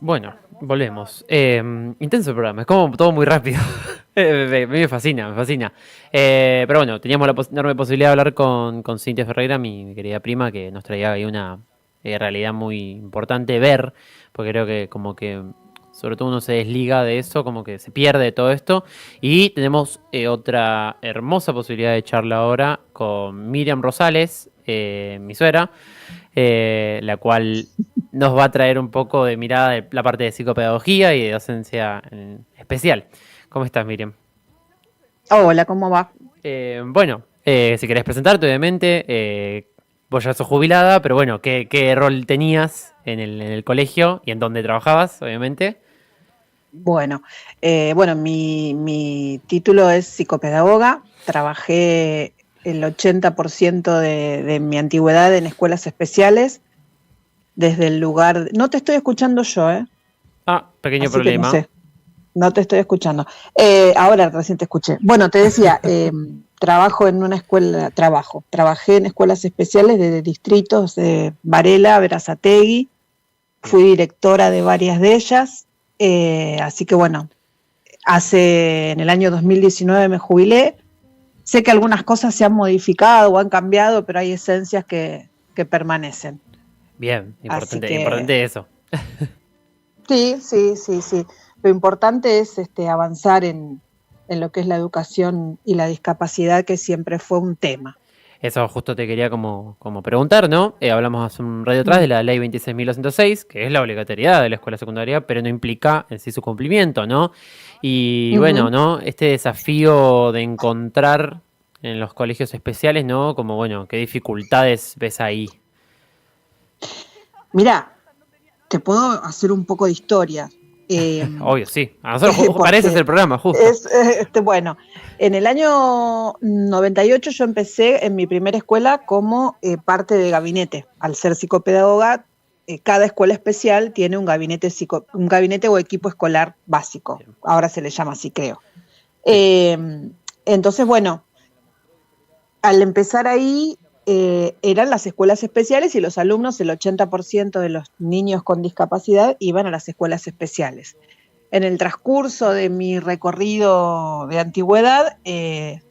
Bueno, volvemos. Intenso el programa, es como todo muy rápido. A mí me fascina, me fascina. Pero bueno, teníamos la enorme posibilidad de hablar con Cintia Ferreira, mi querida prima, que nos traía ahí una realidad muy importante ver, porque creo que como que sobre todo uno se desliga de eso, como que se pierde de todo esto. Y tenemos otra hermosa posibilidad de charla ahora con Miriam Rosales, mi suegra, la cual nos va a traer un poco de mirada de la parte de psicopedagogía y de docencia en especial. ¿Cómo estás, Miriam? Hola, ¿cómo va? Si querés presentarte, obviamente, vos ya sos jubilada, pero bueno, ¿qué rol tenías en el colegio y en dónde trabajabas, obviamente? Bueno, mi título es psicopedagoga. Trabajé el 80% de mi antigüedad en escuelas especiales, desde el lugar. No te estoy escuchando yo, ¿eh? Ah, pequeño Así que no problema. sé, no te estoy escuchando. Ahora recién te escuché. Bueno, te decía, trabajé en escuelas especiales de distritos de Varela, Berazategui. Bien. Fui directora de varias de ellas. Así que bueno, en el año 2019 me jubilé. Sé que algunas cosas se han modificado o han cambiado, pero hay esencias que permanecen. Bien, Así importante, que importante eso. sí, sí, sí, sí. Lo importante es avanzar en lo que es la educación y la discapacidad, que siempre fue un tema. Eso justo te quería como preguntar, ¿no? Hablamos hace un rato atrás de Mm. la ley 26.206, que es la obligatoriedad de la escuela secundaria, pero no implica en sí su cumplimiento, ¿no? Y bueno, Ujú. ¿no? Este desafío de encontrar en los colegios especiales, ¿no? Como, bueno, ¿qué dificultades ves ahí? Mirá, te puedo hacer un poco de historia. Eh, Obvio, sí. A nosotros parece ser porque el programa, justo. es, bueno, en el año 98 yo empecé en mi primera escuela como parte de gabinete. Al ser psicopedagoga, cada escuela especial tiene un gabinete o equipo escolar básico. Bien, Ahora se le llama así, creo. sí, Eh, entonces, bueno, al empezar ahí, eran las escuelas especiales y los alumnos, el 80% de los niños con discapacidad iban a las escuelas especiales. En el transcurso de mi recorrido de antigüedad,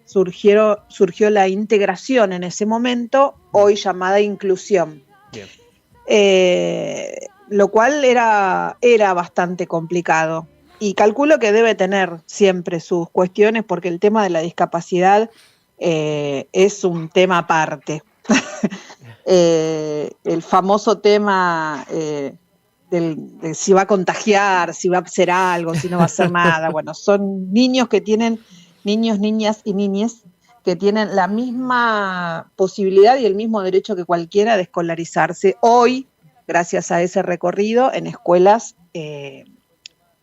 surgió la integración en ese momento, hoy llamada inclusión, bien. lo cual era bastante complicado. Y calculo que debe tener siempre sus cuestiones, porque el tema de la discapacidad es un tema aparte. El famoso tema de si va a contagiar, si va a hacer algo, si no va a hacer nada. Bueno, son niños, niñas y niñes que tienen la misma posibilidad y el mismo derecho que cualquiera de escolarizarse hoy, gracias a ese recorrido, en escuelas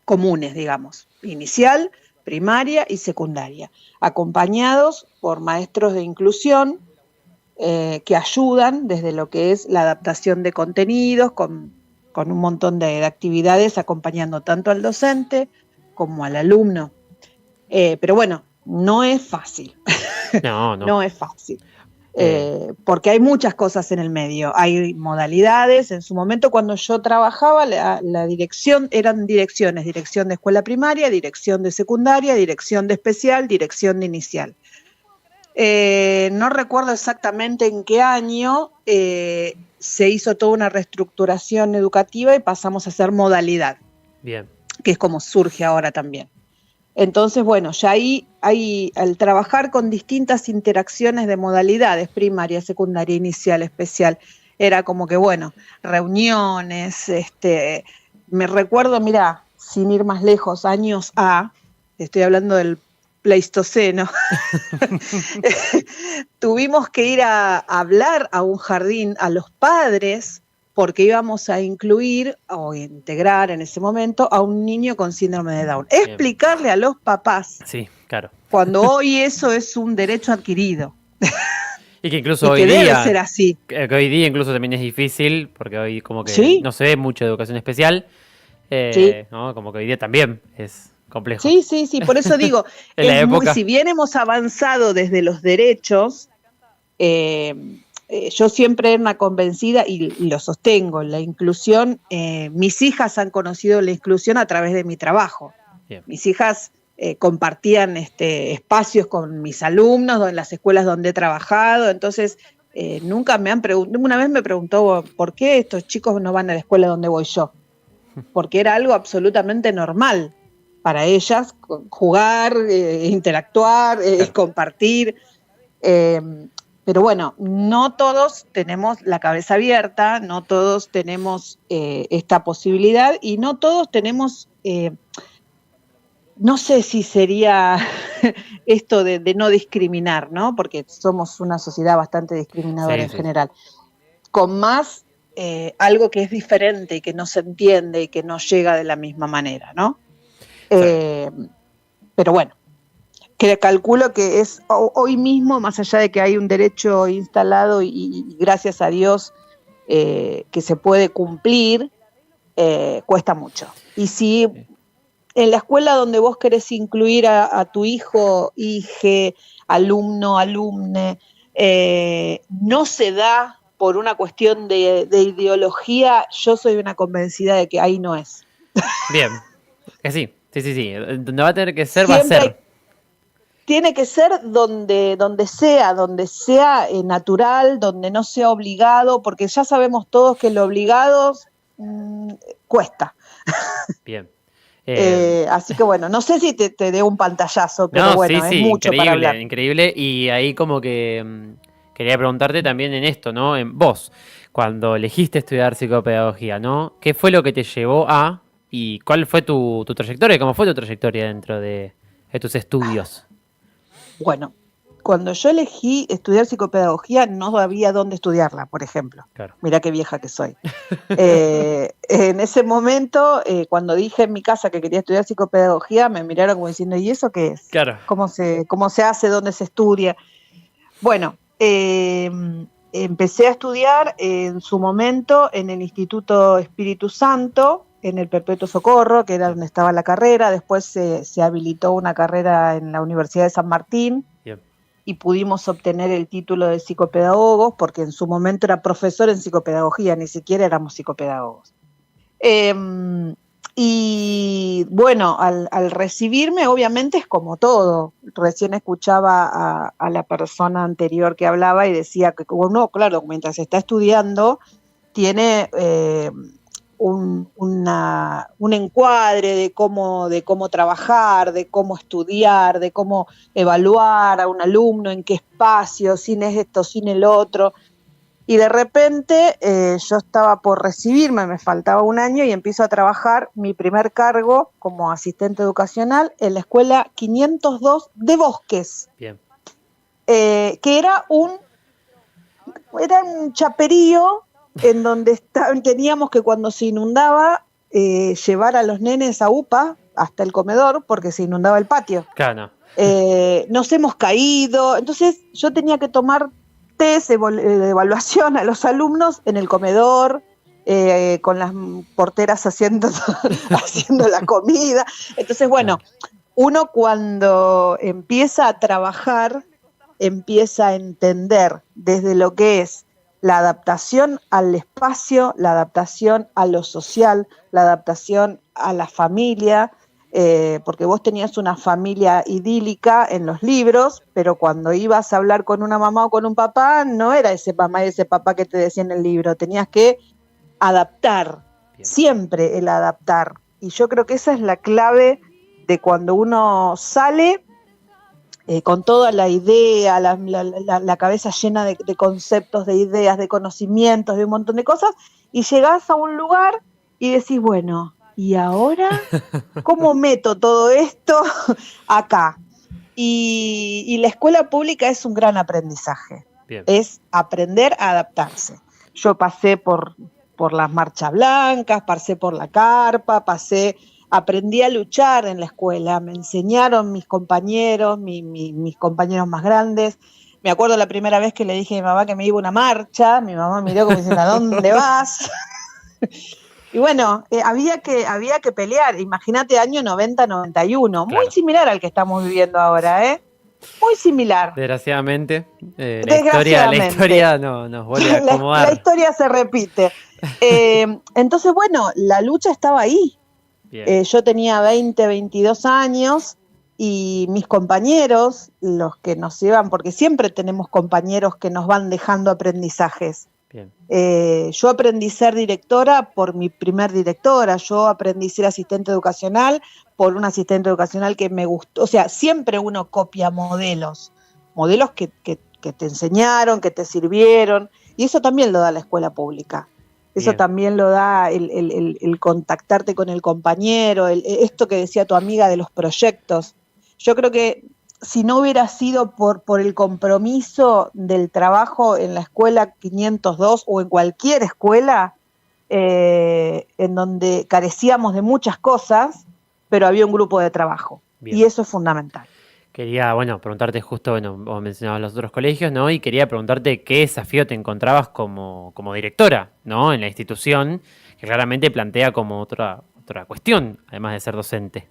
comunes, digamos, inicial, primaria y secundaria, acompañados por maestros de inclusión que ayudan desde lo que es la adaptación de contenidos, con un montón de actividades, acompañando tanto al docente como al alumno. Pero bueno, no es fácil, No, no. no es fácil. Eh, Porque hay muchas cosas en el medio, hay modalidades. En su momento, cuando yo trabajaba, la dirección eran direcciones: dirección de escuela primaria, dirección de secundaria, dirección de especial, dirección de inicial. No recuerdo exactamente en qué año se hizo toda una reestructuración educativa y pasamos a hacer modalidad, bien. que es como surge ahora también. Entonces, bueno, ya ahí al trabajar con distintas interacciones de modalidades, primaria, secundaria, inicial, especial, era como que, bueno, reuniones, me recuerdo, mira, sin ir más lejos, años estoy hablando del Pleistoceno, tuvimos que ir a hablar a un jardín a los padres porque íbamos a incluir o integrar en ese momento a un niño con síndrome de Down. Bien. Explicarle a los papás Sí, claro. cuando hoy eso es un derecho adquirido Y que incluso y hoy que debe ser día, así. que hoy día incluso también es difícil, porque hoy como que Sí, no se ve mucha educación especial, sí. ¿no? Como que hoy día también es complejo. Sí, sí, sí, por eso digo, En la si época, bien hemos avanzado desde los derechos, eh, yo siempre era una convencida y lo sostengo, la inclusión, mis hijas han conocido la inclusión a través de mi trabajo. Bien. Mis hijas compartían espacios con mis alumnos en las escuelas donde he trabajado, entonces nunca me han preguntado, una vez me preguntó ¿por qué estos chicos no van a la escuela donde voy yo? Porque era algo absolutamente normal para ellas, jugar, interactuar, compartir. Pero bueno, no todos tenemos la cabeza abierta, no todos tenemos esta posibilidad y no todos tenemos, no sé si sería esto de no discriminar, ¿no? Porque somos una sociedad bastante discriminadora en general. Con más algo que es diferente y que no se entiende y que no llega de la misma manera, ¿no? Pero bueno, que calculo que es hoy mismo, más allá de que hay un derecho instalado y gracias a Dios que se puede cumplir, cuesta mucho. Y si en la escuela donde vos querés incluir a tu hijo, hije, alumno, alumne, no se da por una cuestión de ideología, yo soy una convencida de que ahí no es. Bien, que sí. Donde va a tener que ser, siempre va a ser. Tiene que ser donde sea natural, donde no sea obligado, porque ya sabemos todos que lo obligado cuesta. Bien. Así que bueno, no sé si te dé un pantallazo, pero bueno, es mucho para hablar. Increíble, y ahí como que quería preguntarte también en esto, ¿no? En vos, cuando elegiste estudiar psicopedagogía, ¿no? ¿Qué fue lo que te llevó a, y cuál fue tu trayectoria, cómo fue tu trayectoria dentro de tus estudios? Bueno, cuando yo elegí estudiar psicopedagogía no había dónde estudiarla, por ejemplo. Claro. Mirá qué vieja que soy. En ese momento, cuando dije en mi casa que quería estudiar psicopedagogía, me miraron como diciendo, ¿y eso qué es? Claro. ¿Cómo se hace? ¿Dónde se estudia? Bueno, empecé a estudiar en su momento en el Instituto Espíritu Santo, en el Perpetuo Socorro, que era donde estaba la carrera. Después se habilitó una carrera en la Universidad de San Martín. Bien. Y pudimos obtener el título de psicopedagogos, porque en su momento era profesor en psicopedagogía, ni siquiera éramos psicopedagogos. Y bueno, al recibirme, obviamente es como todo. Recién escuchaba a la persona anterior que hablaba y decía que uno, claro, mientras está estudiando, tiene un encuadre de cómo trabajar, de cómo estudiar, de cómo evaluar a un alumno, en qué espacio, sin esto, sin el otro. Y de repente yo estaba por recibirme, me faltaba un año y empiezo a trabajar mi primer cargo como asistente educacional en la escuela 502 de Bosques. Bien. Que era un chaperío en donde teníamos que cuando se inundaba llevar a los nenes a UPA hasta el comedor porque se inundaba el patio. Claro. Nos hemos caído, entonces yo tenía que tomar test de evaluación a los alumnos en el comedor, con las porteras haciendo la comida. Entonces, bueno, uno cuando empieza a trabajar, empieza a entender desde lo que es la adaptación al espacio, la adaptación a lo social, la adaptación a la familia, porque vos tenías una familia idílica en los libros, pero cuando ibas a hablar con una mamá o con un papá, no era ese mamá y ese papá que te decía en el libro, tenías que adaptar, siempre el adaptar. Y yo creo que esa es la clave de cuando uno sale con toda la idea, la cabeza llena de conceptos, de ideas, de conocimientos, de un montón de cosas, y llegás a un lugar y decís, bueno, ¿y ahora cómo meto todo esto acá? Y la escuela pública es un gran aprendizaje. Bien. Es aprender a adaptarse. Yo pasé por las marchas blancas, pasé por la carpa, aprendí a luchar en la escuela, me enseñaron mis compañeros, mis compañeros más grandes. Me acuerdo la primera vez que le dije a mi mamá que me iba a una marcha, mi mamá miró como diciendo, ¿a dónde vas? Y bueno, había que pelear, imagínate año 90-91, claro. Muy similar al que estamos viviendo ahora, ¿eh? Muy similar. Desgraciadamente, la Desgraciadamente. historia no, nos vuelve a acomodar. La historia se repite. Entonces, bueno, la lucha estaba ahí. Yo tenía 20, 22 años y mis compañeros, los que nos llevan, porque siempre tenemos compañeros que nos van dejando aprendizajes. Bien. Yo aprendí a ser directora por mi primer directora, yo aprendí a ser asistente educacional por un asistente educacional que me gustó. O sea, siempre uno copia modelos que te enseñaron, que te sirvieron, y eso también lo da la escuela pública. Eso también lo da el contactarte con el compañero, esto que decía tu amiga de los proyectos. Yo creo que si no hubiera sido por el compromiso del trabajo en la escuela 502 o en cualquier escuela, en donde carecíamos de muchas cosas, pero había un grupo de trabajo. Bien. Y eso es fundamental. Quería, preguntarte justo, vos mencionabas los otros colegios, ¿no? Y quería preguntarte qué desafío te encontrabas como directora, ¿no? En la institución, que claramente plantea como otra cuestión, además de ser docente.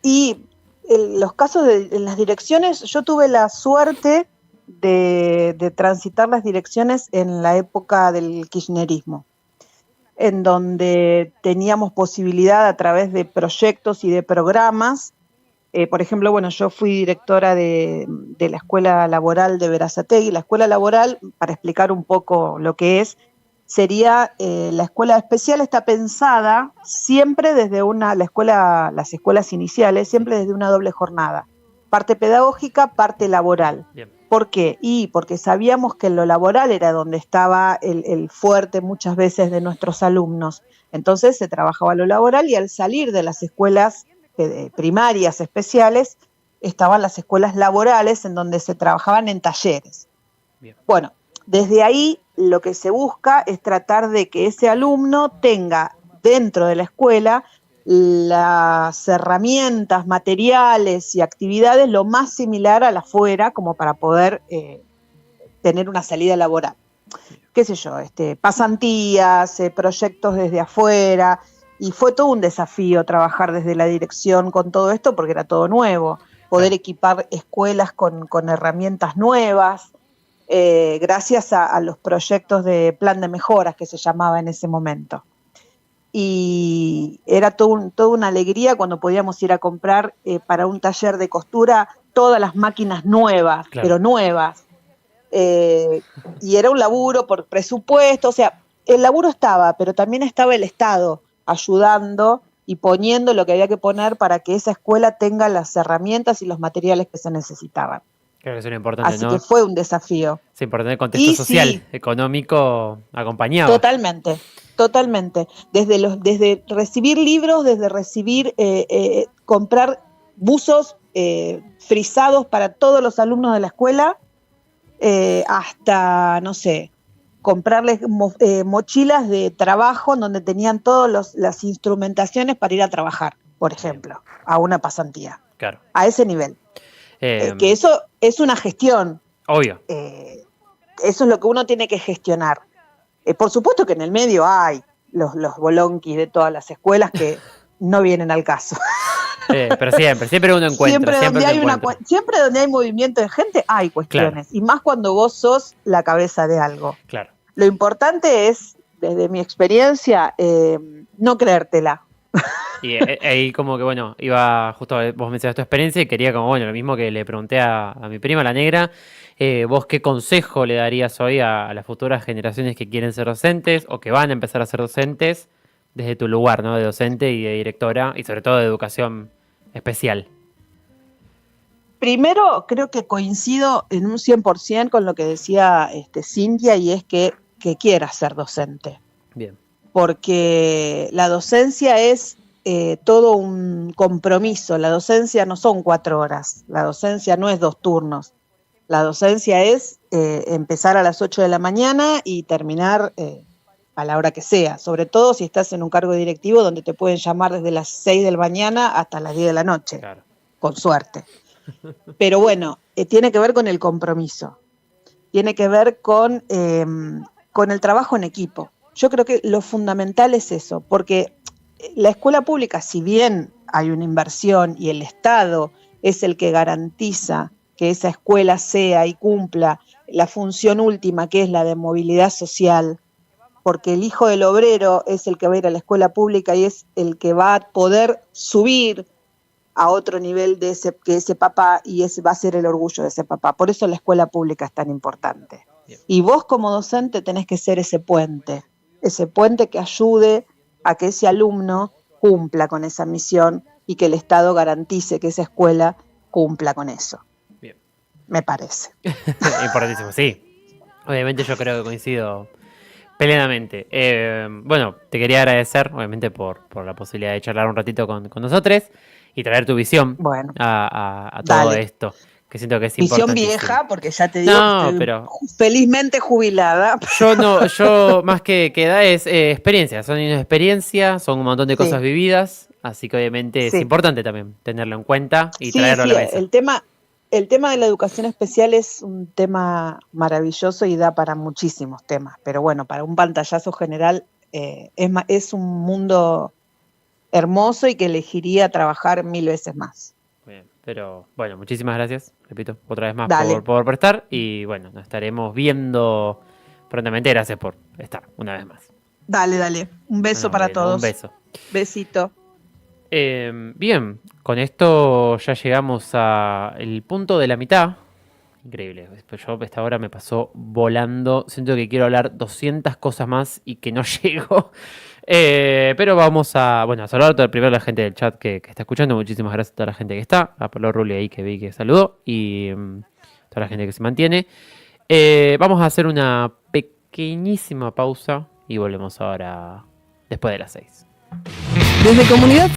Y los casos en las direcciones, yo tuve la suerte de transitar las direcciones en la época del kirchnerismo, en donde teníamos posibilidad a través de proyectos y de programas. Por ejemplo, yo fui directora de la Escuela Laboral de Berazategui. La Escuela Laboral, para explicar un poco lo que es, sería la escuela especial está pensada siempre desde las escuelas iniciales, siempre desde una doble jornada. Parte pedagógica, parte laboral. Bien. ¿Por qué? Porque sabíamos que en lo laboral era donde estaba el fuerte muchas veces de nuestros alumnos. Entonces se trabajaba lo laboral y al salir de las escuelas primarias especiales, estaban las escuelas laborales en donde se trabajaban en talleres. Bien. Bueno, desde ahí lo que se busca es tratar de que ese alumno tenga dentro de la escuela las herramientas, materiales y actividades lo más similar a la afuera como para poder tener una salida laboral. Qué sé yo, pasantías, proyectos desde afuera. Y fue todo un desafío trabajar desde la dirección con todo esto porque era todo nuevo, poder equipar escuelas con herramientas nuevas, gracias a los proyectos de plan de mejoras que se llamaba en ese momento. Y era toda una alegría cuando podíamos ir a comprar para un taller de costura todas las máquinas nuevas, pero nuevas. Y era un laburo por presupuesto, o sea, el laburo estaba, pero también estaba el Estado ayudando y poniendo lo que había que poner para que esa escuela tenga las herramientas y los materiales que se necesitaban. Creo que eso es importante, Así ¿no? que fue un desafío. Es importante el contexto social, económico acompañado. Totalmente. Desde recibir libros, desde recibir, comprar buzos frisados para todos los alumnos de la escuela, hasta, no sé, comprarles mochilas de trabajo en donde tenían todas las instrumentaciones para ir a trabajar, por ejemplo, a una pasantía. Claro. A ese nivel. Que eso es una gestión. Obvio. Eso es lo que uno tiene que gestionar. Por supuesto que en el medio hay los bolonquis de todas las escuelas que no vienen al caso. Pero siempre uno encuentra. Siempre donde hay movimiento de gente hay cuestiones. Claro. Y más cuando vos sos la cabeza de algo. Claro. Lo importante es, desde mi experiencia, no creértela. Y ahí como que, iba justo, vos mencionaste tu experiencia y quería como, lo mismo que le pregunté a mi prima, la negra, vos qué consejo le darías hoy a las futuras generaciones que quieren ser docentes o que van a empezar a ser docentes desde tu lugar, ¿no? De docente y de directora y sobre todo de educación especial. Primero, creo que coincido en un 100% con lo que decía Cintia, y es que quiera ser docente. Bien. Porque la docencia es todo un compromiso. La docencia no son 4 horas, la docencia no es 2 turnos. La docencia es empezar a las 8 de la mañana y terminar a la hora que sea, sobre todo si estás en un cargo directivo donde te pueden llamar desde las 6 de la mañana hasta las 10 de la noche, claro. Con suerte. Pero tiene que ver con el compromiso, tiene que ver con el trabajo en equipo. Yo creo que lo fundamental es eso, porque la escuela pública, si bien hay una inversión y el Estado es el que garantiza que esa escuela sea y cumpla la función última, que es la de movilidad social, porque el hijo del obrero es el que va a ir a la escuela pública y es el que va a poder subir a otro nivel de que ese papá, y ese va a ser el orgullo de ese papá. Por eso la escuela pública es tan importante. Bien. Y vos como docente tenés que ser ese puente que ayude a que ese alumno cumpla con esa misión y que el Estado garantice que esa escuela cumpla con eso. Bien. Me parece. Importantísimo, sí. Obviamente yo creo que coincido plenamente. Bueno, te quería agradecer, obviamente, por la posibilidad de charlar un ratito con nosotros y traer tu visión a todo esto, que siento que es visión importantísimo. Vieja, porque ya te digo que estoy pero felizmente jubilada. Yo más que edad es experiencia, son años de experiencia, son un montón de cosas vividas, así que obviamente es importante también tenerlo en cuenta y traerlo a la mesa. El tema de la educación especial es un tema maravilloso y da para muchísimos temas, pero bueno, para un pantallazo general es un mundo hermoso y que elegiría trabajar 1000 veces más. Bien, pero bueno, muchísimas gracias, repito, otra vez más por prestar y bueno, nos estaremos viendo prontamente. Gracias por estar una vez más. Dale, un beso para todos. Un beso. Besito. Bien, con esto ya llegamos al punto de la mitad. Increíble, yo esta hora me pasó volando. Siento que quiero hablar 200 cosas más y que no llego. Pero vamos a saludar primero a la gente del chat que está escuchando. Muchísimas gracias a toda la gente que está. A Pablo Rulli ahí que vi que saludó. Y toda la gente que se mantiene. Vamos a hacer una pequeñísima pausa y volvemos ahora después de las 6. Desde Comunidad